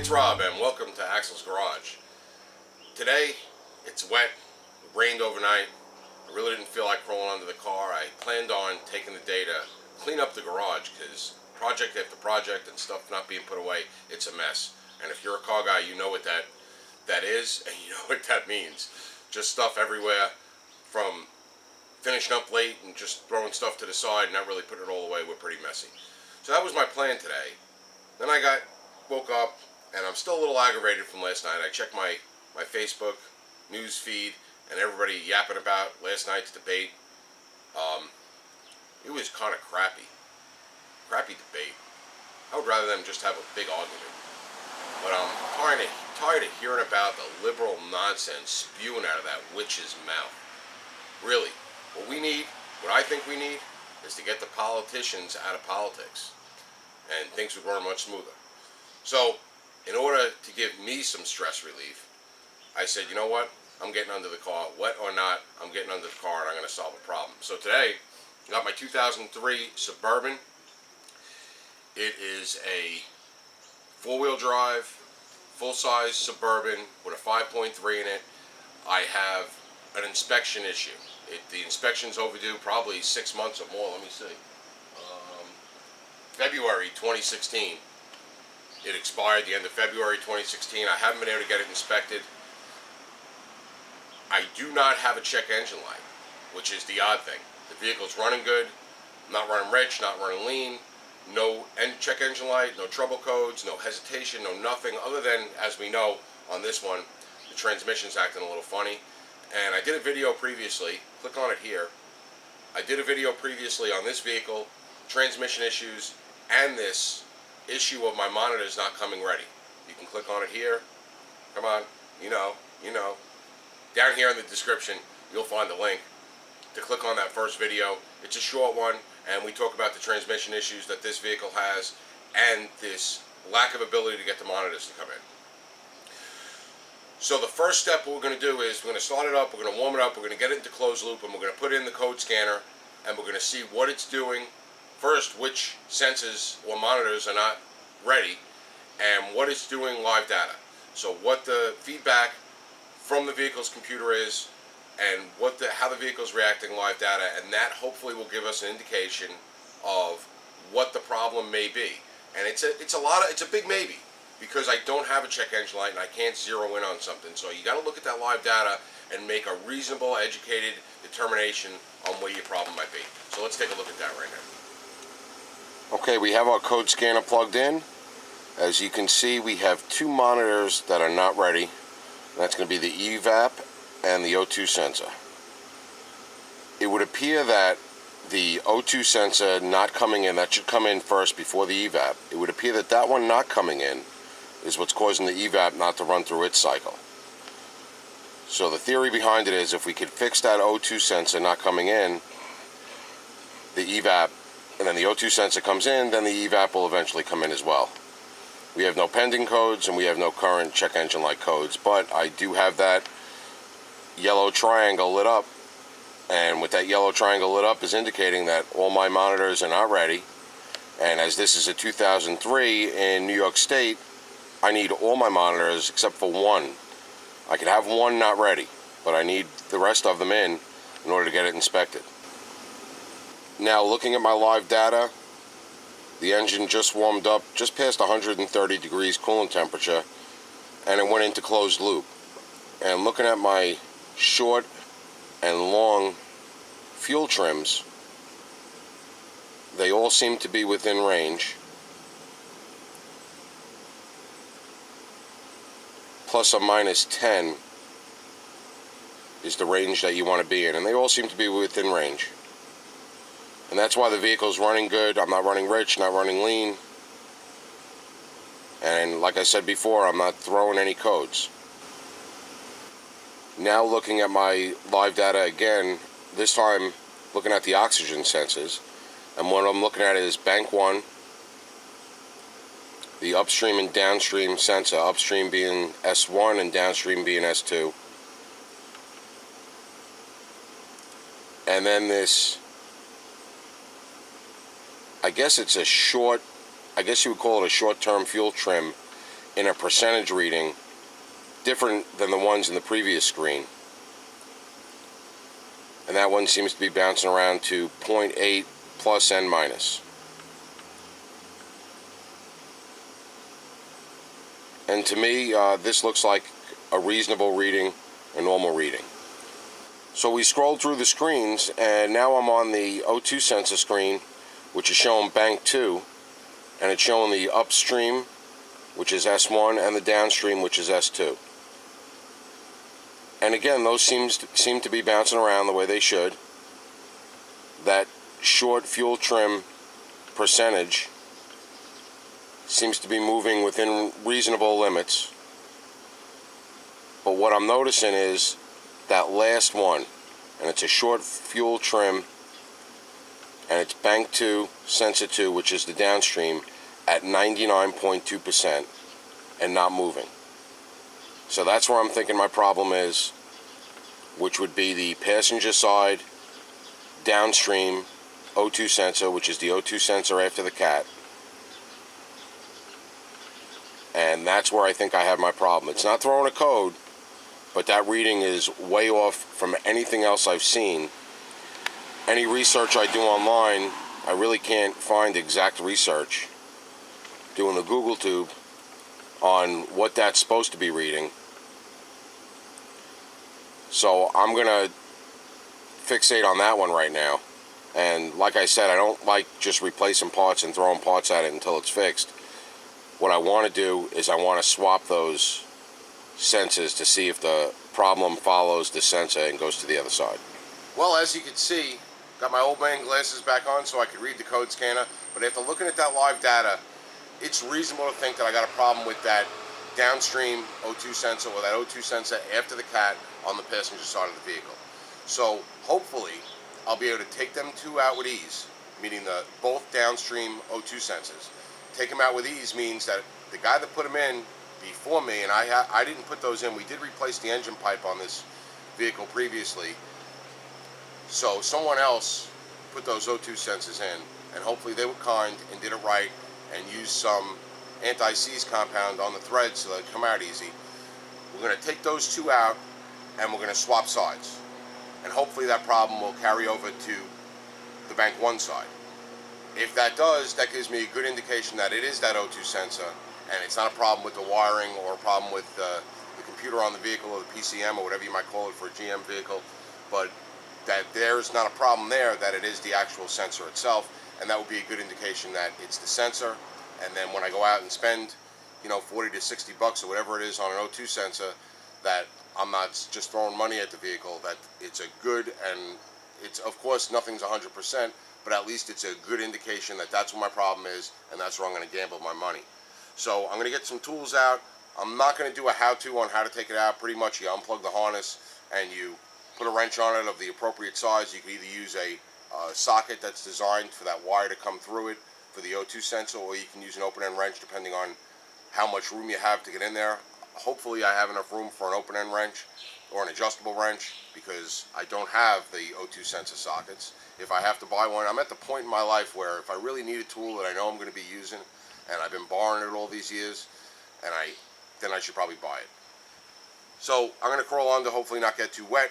it's Rob and welcome to Axel's Garage. Today, it's wet, it rained overnight. I really didn't feel like crawling under the car. I planned on taking the day to clean up the garage because project after project and stuff not being put away, it's a mess. And if you're a car guy, you know what that is and you know what that means. Just stuff everywhere, from finishing up late and just throwing stuff to the side and not really putting it all away. We're pretty messy. So that was my plan today. Then I woke up and I'm still a little aggravated from last night. I checked my Facebook news feed and everybody yapping about last night's debate. It was kind of crappy debate. I would rather them just have a big argument. But I'm tired of hearing about the liberal nonsense spewing out of that witch's mouth. Really, what I think we need is to get the politicians out of politics, and things would run much smoother. So, in order to give me some stress relief, I said, you know what? I'm getting under the car. Wet or not, I'm getting under the car and I'm going to solve a problem. So today, I got my 2003 Suburban. It is a four-wheel drive, full-size Suburban with a 5.3 in it. I have an inspection issue. The inspection's overdue probably 6 months or more. Let me see. February 2016. It expired the end of February 2016. I haven't been able to get it inspected. I do not have a check engine light, which is the odd thing. The vehicle's running good, not running rich, not running lean, no check engine light, no trouble codes, no hesitation, no nothing, other than, as we know on this one, the transmission's acting a little funny. And I did a video previously, click on it here. I did a video previously on this vehicle, transmission issues, and this issue of my monitors not coming ready. You can click on it here. Come on, you know. Down here in the description, you'll find the link to click on that first video. It's a short one, and we talk about the transmission issues that this vehicle has and this lack of ability to get the monitors to come in. So the first step what we're going to do is we're going to start it up, we're going to warm it up, we're going to get it into closed loop, and we're going to put in the code scanner, and we're going to see what it's doing. First, which sensors or monitors are not ready, and what it's doing live data. So what the feedback from the vehicle's computer is, and how the vehicle's reacting live data, and that hopefully will give us an indication of what the problem may be. And it's a big maybe, because I don't have a check engine light and I can't zero in on something. So you got to look at that live data and make a reasonable, educated determination on where your problem might be. So let's take a look at that right now. Okay, we have our code scanner plugged in. As you can see, we have two monitors that are not ready. That's going to be the EVAP and the O2 sensor. It would appear that the O2 sensor not coming in, that should come in first before the EVAP. It would appear that that one not coming in is what's causing the EVAP not to run through its cycle. So the theory behind it is if we could fix that O2 sensor not coming in, the EVAP, and then the O2 sensor comes in, then the EVAP will eventually come in as well. We have no pending codes and we have no current check engine light codes, but I do have that yellow triangle lit up, and with that yellow triangle lit up is indicating that all my monitors are not ready. And as this is a 2003 in New York State, I need all my monitors except for one. I could have one not ready, but I need the rest of them in order to get it inspected. Now, looking at my live data, the engine just warmed up just past 130 degrees coolant temperature, and it went into closed loop. And looking at my short and long fuel trims, they all seem to be within range. Plus or minus 10 is the range that you want to be in, and they all seem to be within range. And that's why the vehicle's running good. I'm not running rich, not running lean. And like I said before, I'm not throwing any codes. Now looking at my live data again, this time looking at the oxygen sensors. And what I'm looking at is bank 1, the upstream and downstream sensor, upstream being S1 and downstream being S2. And then this, I guess it's a short, I guess you would call it a short-term fuel trim in a percentage reading different than the ones in the previous screen. And that one seems to be bouncing around to 0.8 plus and minus. And to me, this looks like a reasonable reading, a normal reading. So we scrolled through the screens, and now I'm on the O2 sensor screen, which is showing bank 2, and it's showing the upstream, which is S1, and the downstream, which is S2. And again, those seem to be bouncing around the way they should. That short fuel trim percentage seems to be moving within reasonable limits. But what I'm noticing is that last one, and it's a short fuel trim, and it's bank 2, sensor 2, which is the downstream, at 99.2% and not moving. So that's where I'm thinking my problem is, which would be the passenger side downstream O2 sensor, which is the O2 sensor after the cat. And that's where I think I have my problem. It's not throwing a code, but that reading is way off from anything else I've seen. Any research I do online, I really can't find exact research doing the Google tube on what that's supposed to be reading. So I'm gonna fixate on that one right now. And like I said, I don't like just replacing parts and throwing parts at it until it's fixed. What I want to do is I want to swap those sensors to see if the problem follows the sensor and goes to the other side. Well, as you can see, got my old man glasses back on so I could read the code scanner, but after looking at that live data, it's reasonable to think that I got a problem with that downstream O2 sensor, or that O2 sensor after the cat on the passenger side of the vehicle. So hopefully I'll be able to take them two out with ease, meaning the both downstream O2 sensors. Take them out with ease means that the guy that put them in before me, and I didn't put those in, we did replace the engine pipe on this vehicle previously, so someone else put those O2 sensors in, and hopefully they were kind and did it right and used some anti-seize compound on the threads so they come out easy. We're going to take those two out and we're going to swap sides, and hopefully that problem will carry over to the bank 1 side. If that does, that gives me a good indication that it is that O2 sensor, and it's not a problem with the wiring or a problem with the computer on the vehicle or the PCM or whatever you might call it for a GM vehicle, but that there's not a problem there, that it is the actual sensor itself, and that would be a good indication that it's the sensor. And then when I go out and spend, you know, 40 to 60 bucks or whatever it is on an O2 sensor, that I'm not just throwing money at the vehicle, that it's a good, and it's, of course, nothing's 100%, but at least it's a good indication that that's what my problem is, and that's where I'm going to gamble my money. So I'm going to get some tools out. I'm not going to do a how-to on how to take it out. Pretty much you unplug the harness and you put a wrench on it of the appropriate size. You can either use a socket that's designed for that wire to come through it for the O2 sensor, or you can use an open-end wrench depending on how much room you have to get in there. Hopefully I have enough room for an open-end wrench or an adjustable wrench, because I don't have the O2 sensor sockets. If I have to buy one, I'm at the point in my life where if I really need a tool that I know I'm going to be using, and I've been borrowing it all these years, and then I should probably buy it. So I'm going to crawl on to hopefully not get too wet,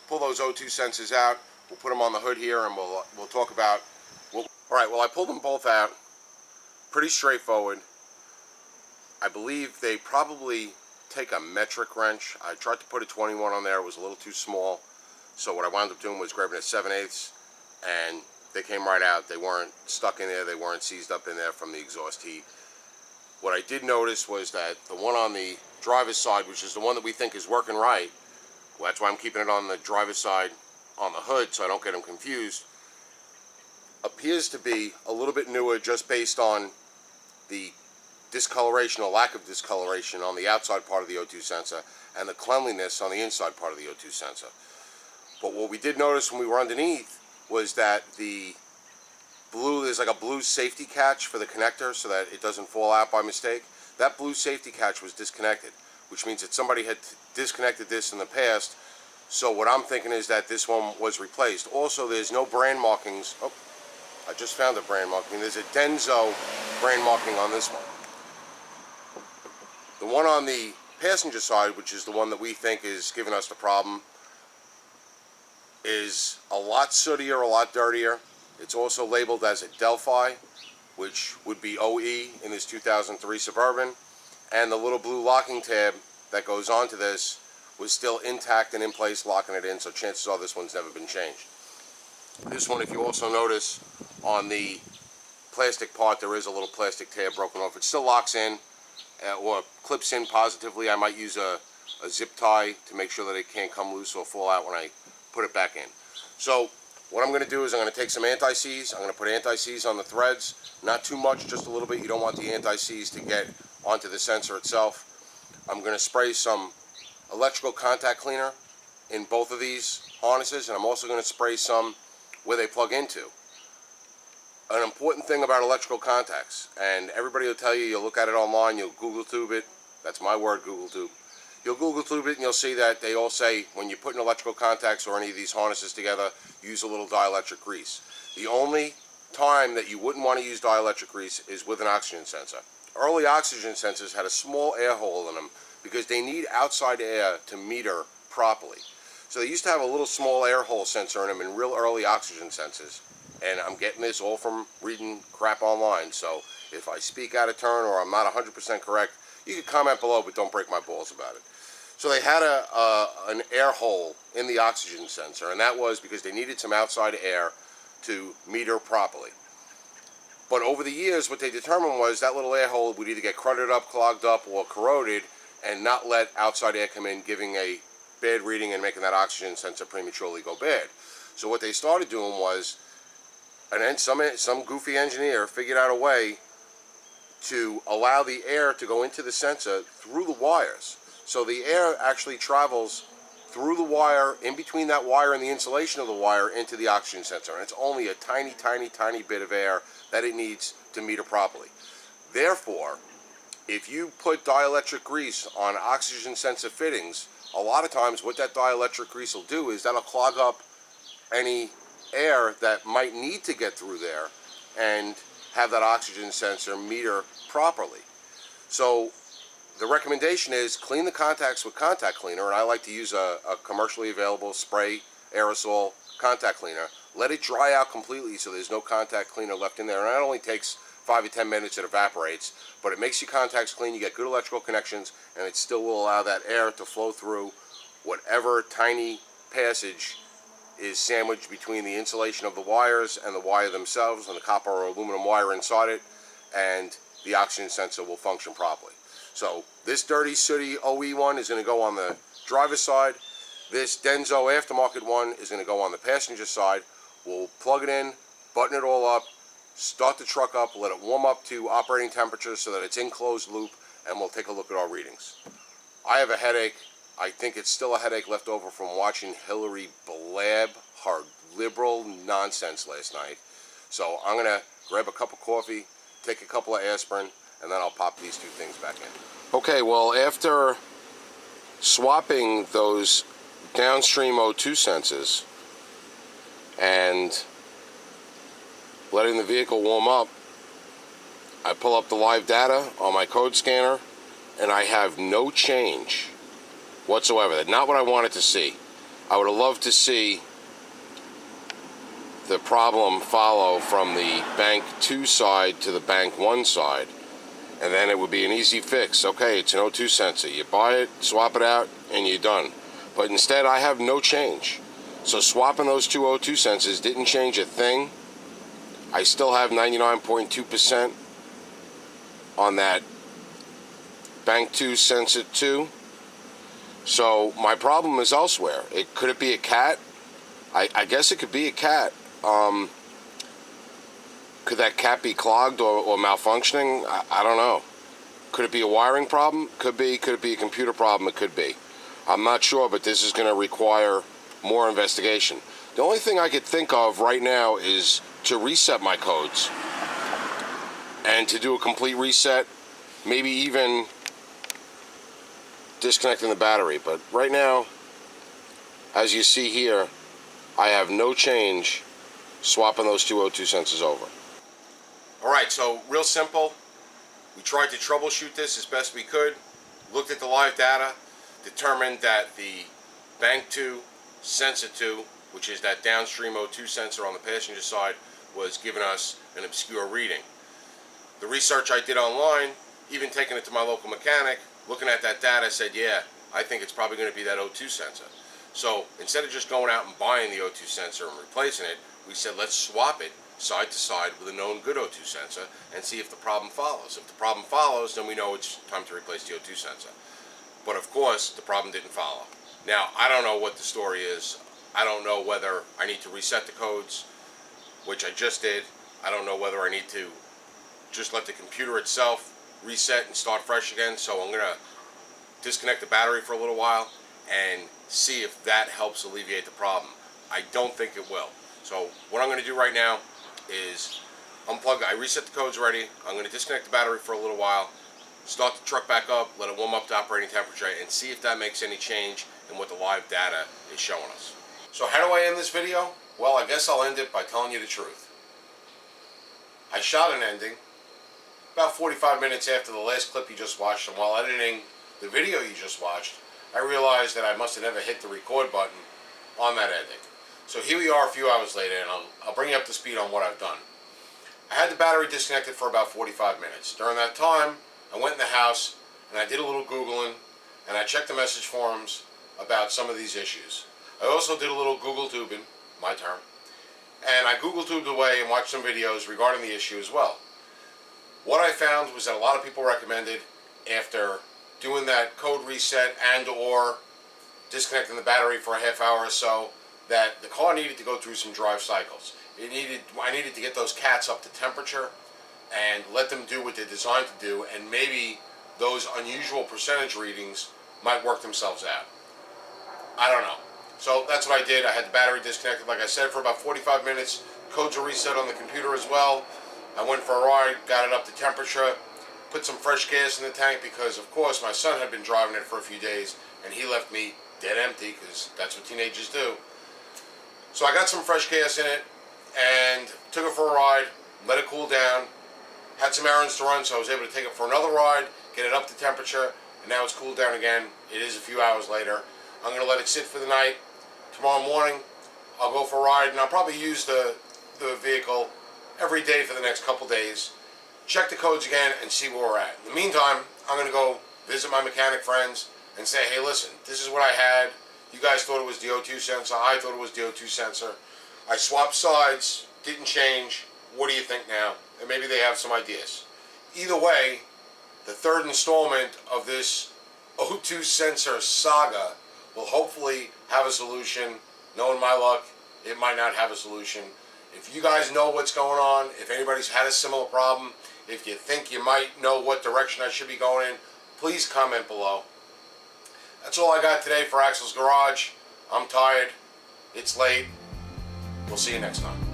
pull those O2 sensors out, we'll put them on the hood here, and we'll talk about what... Alright, well, I pulled them both out. Pretty straightforward. I believe they probably take a metric wrench. I tried to put a 21 on there, it was a little too small, so what I wound up doing was grabbing a 7/8, and they came right out. They weren't stuck in there, they weren't seized up in there from the exhaust heat. What I did notice was that the one on the driver's side, which is the one that we think is working right, well, that's why I'm keeping it on the driver's side on the hood so I don't get them confused, appears to be a little bit newer just based on the discoloration or lack of discoloration on the outside part of the O2 sensor and the cleanliness on the inside part of the O2 sensor. But what we did notice when we were underneath was that the blue, there's like a blue safety catch for the connector so that it doesn't fall out by mistake. That blue safety catch was disconnected, which means that somebody had disconnected this in the past. So what I'm thinking is that this one was replaced. Also, there's no brand markings. Oh, I just found a brand marking. There's a Denso brand marking on this one. The one on the passenger side, which is the one that we think is giving us the problem, is a lot sootier, a lot dirtier. It's also labeled as a Delphi, which would be OE in this 2003 Suburban, and the little blue locking tab that goes onto this was still intact and in place, locking it in, so chances are this one's never been changed. This one, if you also notice, on the plastic part there is a little plastic tab broken off. It still locks in or clips in positively. I might use a zip tie to make sure that it can't come loose or fall out when I put it back in. So what I'm going to do is I'm going to take some anti-seize. I'm going to put anti-seize on the threads. Not too much, just a little bit. You don't want the anti-seize to get onto the sensor itself. I'm going to spray some electrical contact cleaner in both of these harnesses, and I'm also going to spray some where they plug into. An important thing about electrical contacts, and everybody will tell you, you'll look at it online, you'll Google tube it. That's my word, Google tube. You'll Google tube it and you'll see that they all say when you put in electrical contacts or any of these harnesses together, use a little dielectric grease. The only time that you wouldn't want to use dielectric grease is with an oxygen sensor. Early oxygen sensors had a small air hole in them because they need outside air to meter properly. So they used to have a little small air hole sensor in them in real early oxygen sensors. And I'm getting this all from reading crap online, so if I speak out of turn or I'm not 100% correct, you can comment below, but don't break my balls about it. So they had an air hole in the oxygen sensor, and that was because they needed some outside air to meter properly. But over the years, what they determined was that little air hole would either get crudted up, clogged up, or corroded, and not let outside air come in, giving a bad reading and making that oxygen sensor prematurely go bad. So what they started doing was, and then some goofy engineer figured out a way to allow the air to go into the sensor through the wires. So the air actually travels through the wire, in between that wire and the insulation of the wire, into the oxygen sensor. And it's only a tiny, tiny, tiny bit of air that it needs to meter properly. Therefore, if you put dielectric grease on oxygen sensor fittings, a lot of times what that dielectric grease will do is that'll clog up any air that might need to get through there and have that oxygen sensor meter properly. So the recommendation is clean the contacts with contact cleaner, and I like to use a commercially available spray aerosol contact cleaner. Let it dry out completely so there's no contact cleaner left in there, and that only takes 5 to 10 minutes. It evaporates, but it makes your contacts clean, you get good electrical connections, and it still will allow that air to flow through whatever tiny passage is sandwiched between the insulation of the wires and the wire themselves, and the copper or aluminum wire inside it, and the oxygen sensor will function properly. So this dirty, sooty OE one is going to go on the driver's side. This Denso aftermarket one is going to go on the passenger side. We'll plug it in, button it all up, start the truck up, let it warm up to operating temperature so that it's in closed loop, and we'll take a look at our readings. I have a headache. I think it's still a headache left over from watching Hillary blab her liberal nonsense last night. So I'm going to grab a cup of coffee, take a couple of aspirin, and then I'll pop these two things back in. Okay, well, after swapping those downstream O2 sensors and letting the vehicle warm up, I pull up the live data on my code scanner, and I have no change whatsoever. Not what I wanted to see. I would have loved to see the problem follow from the bank 2 side to the bank 1 side, and then it would be an easy fix. Okay, it's an O2 sensor. You buy it, swap it out, and you're done. But instead, I have no change. So swapping those two O2 sensors didn't change a thing. I still have 99.2% on that bank 2 sensor 2. So my problem is elsewhere. Could it be a cat? I guess it could be a cat. Could that cat be clogged or malfunctioning? I don't know. Could it be a wiring problem? Could be. Could it be a computer problem? It could be. I'm not sure, but this is going to require more investigation. The only thing I could think of right now is to reset my codes and to do a complete reset, maybe even disconnecting the battery. But right now, as you see here, I have no change swapping those two O2 sensors over. Alright, so real simple. We tried to troubleshoot this as best we could. looked at the live data, determined that the bank 2, sensor 2, which is that downstream O2 sensor on the passenger side, was giving us an obscure reading. The research I did online, even taking it to my local mechanic, looking at that data, said, yeah, I think it's probably going to be that O2 sensor. So instead of just going out and buying the O2 sensor and replacing it, we said let's swap it side to side with a known good O2 sensor and see if the problem follows. If the problem follows, then we know it's time to replace the O2 sensor. But of course, the problem didn't follow. Now, I don't know what the story is. I don't know whether I need to reset the codes, which I just did. I don't know whether I need to just let the computer itself reset and start fresh again. So I'm going to disconnect the battery for a little while and see if that helps alleviate the problem. I don't think it will. So what I'm going to do right now is unplug. I reset the codes already. I'm going to disconnect the battery for a little while, start the truck back up, let it warm up to operating temperature, and see if that makes any change in what the live data is showing us. So how do I end this video? Well, I guess I'll end it by telling you the truth. I shot an ending about 45 minutes after the last clip you just watched, and while editing the video you just watched, I realized that I must have never hit the record button on that ending. So here we are a few hours later, and I'll bring you up to speed on what I've done. I had the battery disconnected for about 45 minutes. During that time, I went in the house and I did a little Googling, and I checked the message forums about some of these issues. I also did a little Google tubing, my term, and I Google tubed away and watched some videos regarding the issue as well. What I found was that a lot of people recommended, after doing that code reset and or disconnecting the battery for a half hour or so, that the car needed to go through some drive cycles. I needed to get those cats up to temperature and let them do what they're designed to do, and maybe those unusual percentage readings might work themselves out. I don't know. So that's what I did. I had the battery disconnected, like I said, for about 45 minutes. Codes were reset on the computer as well. I went for a ride, got it up to temperature, put some fresh gas in the tank because, of course, my son had been driving it for a few days and he left me dead empty because that's what teenagers do. So I got some fresh gas in it and took it for a ride, let it cool down, had some errands to run, so I was able to take it for another ride, get it up to temperature, and now it's cooled down again. It is a few hours later. I'm going to let it sit for the night. Tomorrow morning, I'll go for a ride, and I'll probably use the vehicle every day for the next couple days, check the codes again, and see where we're at. In the meantime, I'm going to go visit my mechanic friends and say, hey, listen, this is what I had. You guys thought it was the O2 sensor. I thought it was the O2 sensor. I swapped sides, didn't change. What do you think now? And maybe they have some ideas. Either way, the third installment of this O2 sensor saga will hopefully have a solution. Knowing my luck, it might not have a solution. If you guys know what's going on, if anybody's had a similar problem, if you think you might know what direction I should be going in, please comment below. That's all I got today for Axel's Garage. I'm tired. It's late. We'll see you next time.